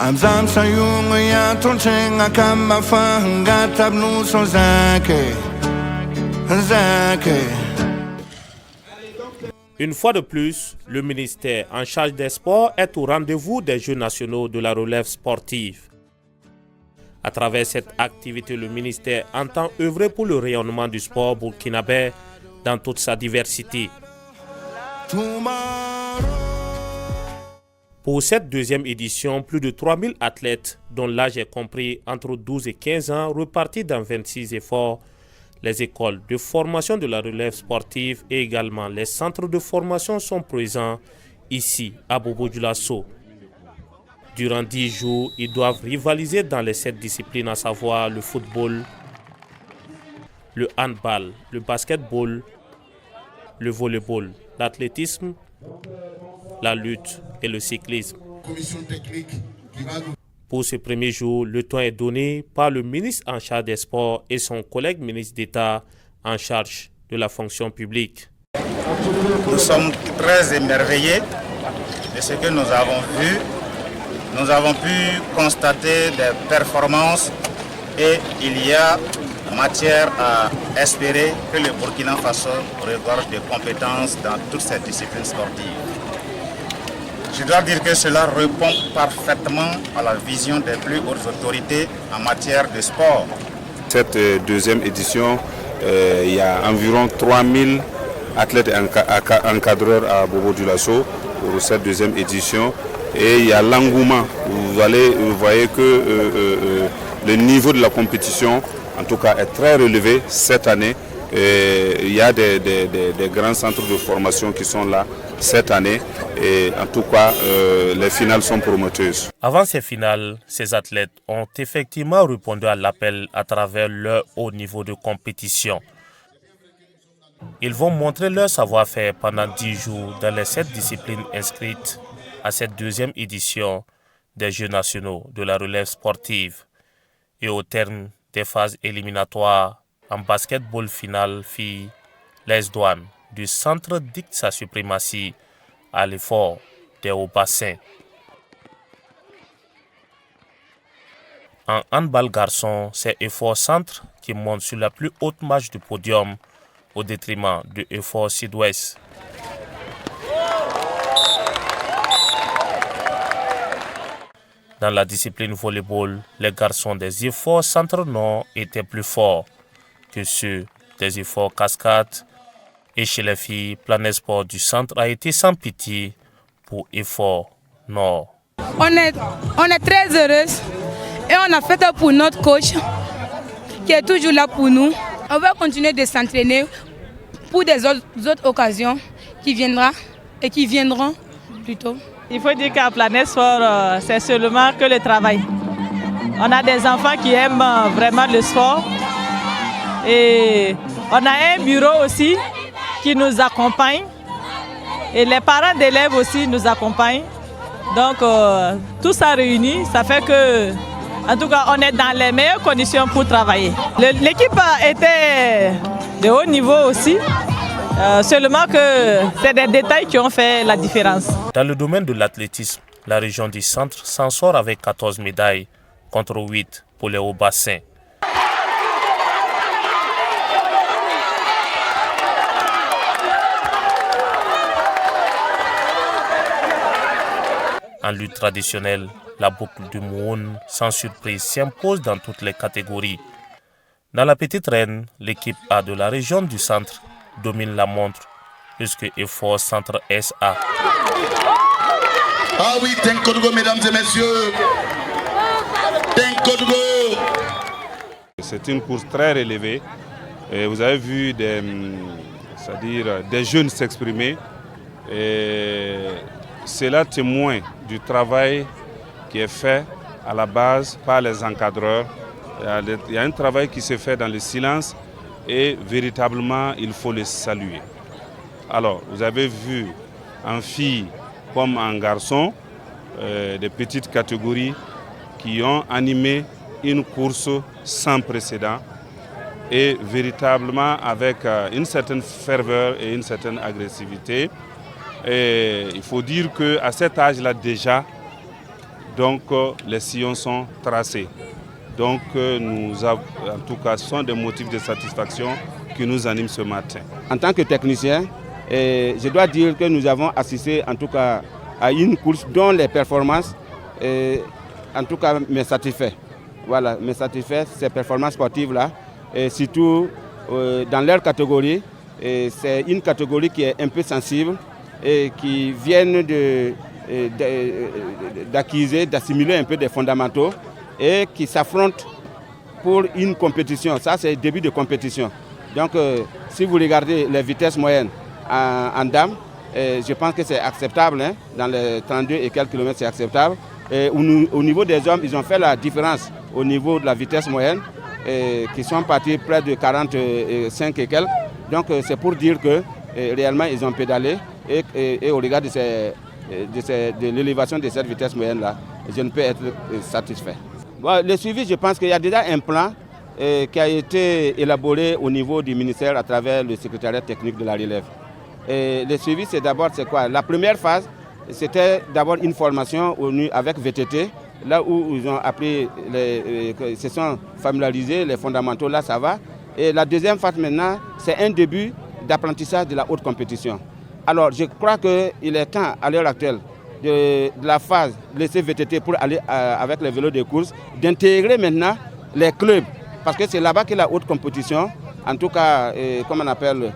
Une fois de plus, le ministère en charge des sports est au rendez-vous des Jeux nationaux de la relève sportive. À travers cette activité, le ministère entend œuvrer pour le rayonnement du sport burkinabé dans toute sa diversité. Pour cette deuxième édition, plus de 3000 athlètes, dont l'âge est compris entre 12 et 15 ans, repartis dans 26 efforts. Les écoles de formation de la relève sportive et également les centres de formation sont présents ici à Bobo-Dioulasso. Durant 10 jours, ils doivent rivaliser dans les 7 disciplines, à savoir le football, le handball, le basketball, le volleyball, l'athlétisme, la lutte et le cyclisme. Pour ce premier jour, le temps est donné par le ministre en charge des sports et son collègue ministre d'État en charge de la fonction publique. Nous sommes très émerveillés de ce que nous avons vu. Nous avons pu constater des performances et il y a matière à espérer que le Burkina Faso regorge de compétences dans toutes ces disciplines sportives. Je dois dire que cela répond parfaitement à la vision des plus hautes autorités en matière de sport. Cette deuxième édition, il y a environ 3000 athlètes et encadreurs à Bobo-Dioulasso pour cette deuxième édition. Et il y a l'engouement. Vous voyez que le niveau de la compétition, en tout cas, est très relevé cette année. Il y a des grands centres de formation qui sont là cette année. Et en tout cas, les finales sont prometteuses. Avant ces finales, ces athlètes ont effectivement répondu à l'appel à travers leur haut niveau de compétition. Ils vont montrer leur savoir-faire pendant 10 jours dans les 7 disciplines inscrites à cette deuxième édition des Jeux nationaux de la relève sportive. Et au terme des phases éliminatoires en basketball finale filles, les douanes du centre dictent sa suprématie à l'effort des hauts bassins. En handball garçon, c'est Effort Centre qui monte sur la plus haute marche du podium au détriment de Effort Sud-Ouest. Dans la discipline volleyball, les garçons des Efforts Centre-Nord étaient plus forts que ceux des Efforts Cascade. Et chez les filles, Planet Sport du centre a été sans pitié pour Effort Nord. On est très heureuse et on a fait pour notre coach qui est toujours là pour nous. On va continuer de s'entraîner pour des autres occasions qui viendront plutôt. Il faut dire qu'à Planet Sport, c'est seulement que le travail. On a des enfants qui aiment vraiment le sport et on a un bureau aussi qui nous accompagne et les parents d'élèves aussi nous accompagnent. Donc tout ça réuni, ça fait que, en tout cas, on est dans les meilleures conditions pour travailler. L'équipe était de haut niveau aussi, seulement que c'est des détails qui ont fait la différence. Dans le domaine de l'athlétisme, la région du centre s'en sort avec 14 médailles contre 8 pour les hauts bassins. En lutte traditionnelle, la boucle du Moun, sans surprise, s'impose dans toutes les catégories. Dans la petite reine, l'équipe A de la région du centre domine la montre, puisque Effort Centre SA. Ah oui, Tenkodgo, mesdames et messieurs. Tenkodgo. C'est une course très relevée. Et vous avez vu des jeunes s'exprimer. Et cela témoigne du travail qui est fait à la base par les encadreurs. Il y a un travail qui se fait dans le silence et véritablement il faut le saluer. Alors, vous avez vu en filles comme en garçons des petites catégories qui ont animé une course sans précédent et véritablement avec une certaine ferveur et une certaine agressivité. Et il faut dire qu'à cet âge-là déjà, Donc les sillons sont tracés. Donc nous avons, en tout cas, ce sont des motifs de satisfaction qui nous animent ce matin. En tant que technicien, je dois dire que nous avons assisté en tout cas à une course dont les performances en tout cas me satisfait. Voilà, me satisfait ces performances sportives-là. Et surtout dans leur catégorie, c'est une catégorie qui est un peu sensible et qui vient d'acquérir, d'assimiler un peu des fondamentaux et qui s'affrontent pour une compétition. Ça, c'est le début de compétition. Donc, si vous regardez les vitesses moyennes en dames, je pense que c'est acceptable. Hein. Dans les 32 et quelques kilomètres, c'est acceptable. Et au niveau des hommes, ils ont fait la différence au niveau de la vitesse moyenne, qui sont partis près de 45 et quelques. Donc, c'est pour dire que réellement, ils ont pédalé. Et au regard de l'élévation de cette vitesse moyenne-là, je ne peux être satisfait. Bon, le suivi, je pense qu'il y a déjà un plan qui a été élaboré au niveau du ministère à travers le secrétariat technique de la relève. Et le suivi, c'est d'abord, c'est quoi? La première phase, c'était d'abord une formation avec VTT, là où ils ont appris, ils se sont familiarisés, les fondamentaux, là ça va. Et la deuxième phase maintenant, c'est un début d'apprentissage de la haute compétition. Alors je crois qu'il est temps, à l'heure actuelle, de la phase laisser VTT pour aller avec les vélos de course, d'intégrer maintenant les clubs. Parce que c'est là-bas que la haute compétition, en tout cas, comme on appelle,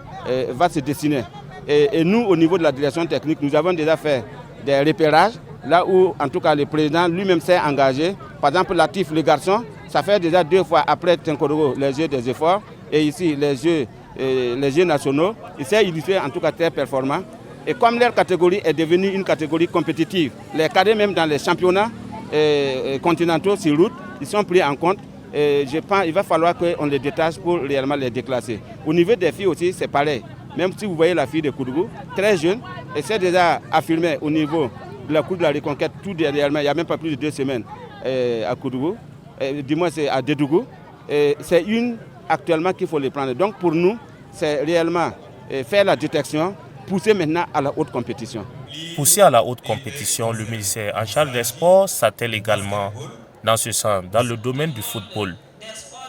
va se dessiner. Et nous, au niveau de la direction technique, nous avons déjà fait des repérages, là où, en tout cas, le président lui-même s'est engagé. Par exemple, Latif, le garçon, ça fait déjà 2 fois après Tinkorogo, les Jeux des efforts, et ici, les Jeux nationaux. Il s'est illustré, en tout cas, très performant. Et comme leur catégorie est devenue une catégorie compétitive, les cadets, même dans les championnats continentaux sur route, ils sont pris en compte. Et je pense qu'il va falloir qu'on les détache pour réellement les déclasser. Au niveau des filles aussi, c'est pareil. Même si vous voyez la fille de Koudougou, très jeune, et c'est déjà affirmé au niveau de la Cour de la Reconquête, tout dernièrement, il n'y a même pas plus de 2 semaines à Koudougou, du moins c'est à Dédougou. C'est une actuellement qu'il faut les prendre. Donc pour nous, c'est réellement faire la détection, pousser maintenant à la haute compétition. Pousser à la haute compétition, le ministère en charge des sports s'attelle également dans ce sens dans le domaine du football.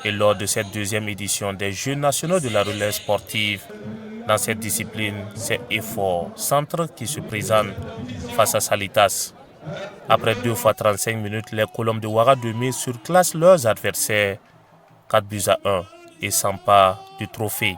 Et lors de cette 2e édition des Jeux nationaux de la relève sportive, dans cette discipline, c'est Effort Centre qui se présente face à Salitas. Après 2 fois 35 minutes, les Colombes de Ouagadougou surclassent leurs adversaires 4-1 et s'emparent du trophée.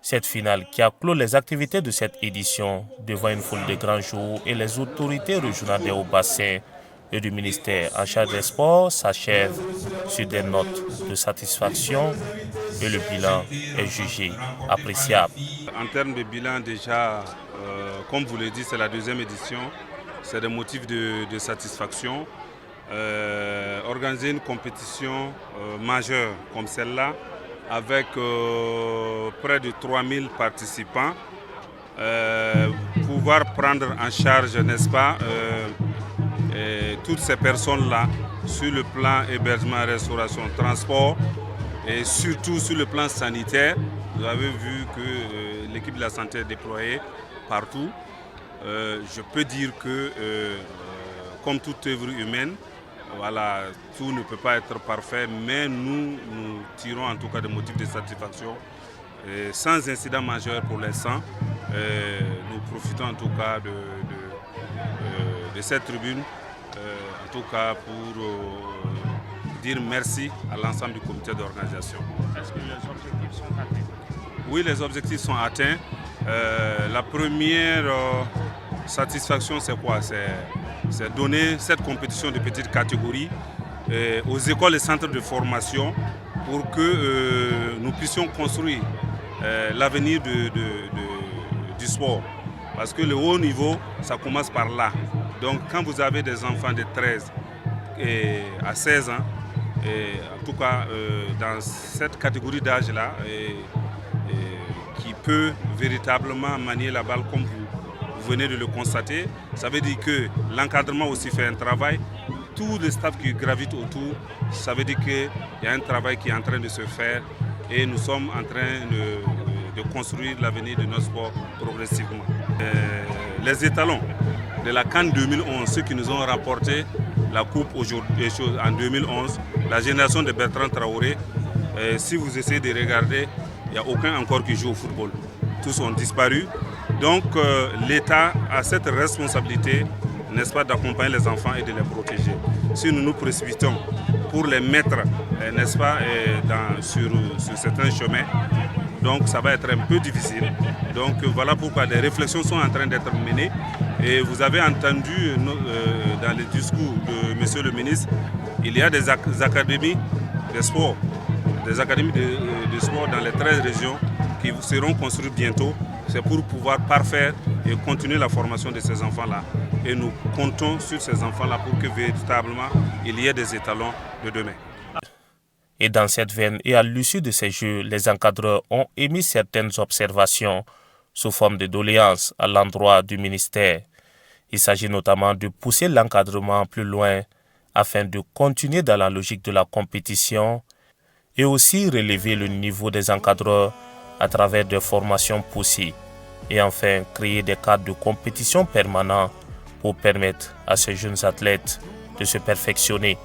Cette finale qui a clos les activités de cette édition devant une foule de grands jours et les autorités régionales des hauts-bassins et du ministère en charge des sports s'achève sur des notes de satisfaction et le bilan est jugé appréciable. En termes de bilan déjà, comme vous l'avez dit, c'est la 2e édition, c'est des motifs de satisfaction. Organiser une compétition majeure comme celle-là, avec près de 3000 participants, pouvoir prendre en charge, n'est-ce pas, toutes ces personnes-là sur le plan hébergement, restauration, transport et surtout sur le plan sanitaire. Vous avez vu que l'équipe de la santé est déployée partout. Je peux dire que, comme toute œuvre humaine, voilà, tout ne peut pas être parfait, mais nous tirons en tout cas des motifs de satisfaction sans incident majeur pour l'instant. Nous profitons en tout cas de cette tribune, en tout cas pour dire merci à l'ensemble du comité d'organisation. Est-ce que les objectifs sont atteints? Oui, les objectifs sont atteints. La première satisfaction, c'est quoi? C'est donner cette compétition de petite catégorie aux écoles et centres de formation pour que nous puissions construire l'avenir du sport. Parce que le haut niveau, ça commence par là. Donc quand vous avez des enfants de 13 à 16 ans, et en tout cas dans cette catégorie d'âge-là, qui peut véritablement manier la balle comme vous venez de le constater, ça veut dire que l'encadrement aussi fait un travail. Tout le staff qui gravite autour, ça veut dire qu'il y a un travail qui est en train de se faire et nous sommes en train de construire l'avenir de notre sport progressivement. Les étalons de la CAN 2011, ceux qui nous ont rapporté la coupe aujourd'hui en 2011, la génération de Bertrand Traoré, si vous essayez de regarder, il n'y a aucun encore qui joue au football. Tous ont disparu. Donc l'État a cette responsabilité, n'est-ce pas, d'accompagner les enfants et de les protéger. Si nous nous précipitons pour les mettre, n'est-ce pas, sur certains chemins, donc ça va être un peu difficile. Donc voilà pourquoi des réflexions sont en train d'être menées. Et vous avez entendu dans le discours de Monsieur le ministre, il y a des académies de sport, de sport dans les 13 régions qui seront construites bientôt. C'est pour pouvoir parfaire et continuer la formation de ces enfants-là. Et nous comptons sur ces enfants-là pour que véritablement il y ait des étalons de demain. Et dans cette veine et à l'issue de ces Jeux, les encadreurs ont émis certaines observations sous forme de doléances à l'endroit du ministère. Il s'agit notamment de pousser l'encadrement plus loin afin de continuer dans la logique de la compétition et aussi relever le niveau des encadreurs à travers des formations poussées et enfin créer des cadres de compétition permanents pour permettre à ces jeunes athlètes de se perfectionner.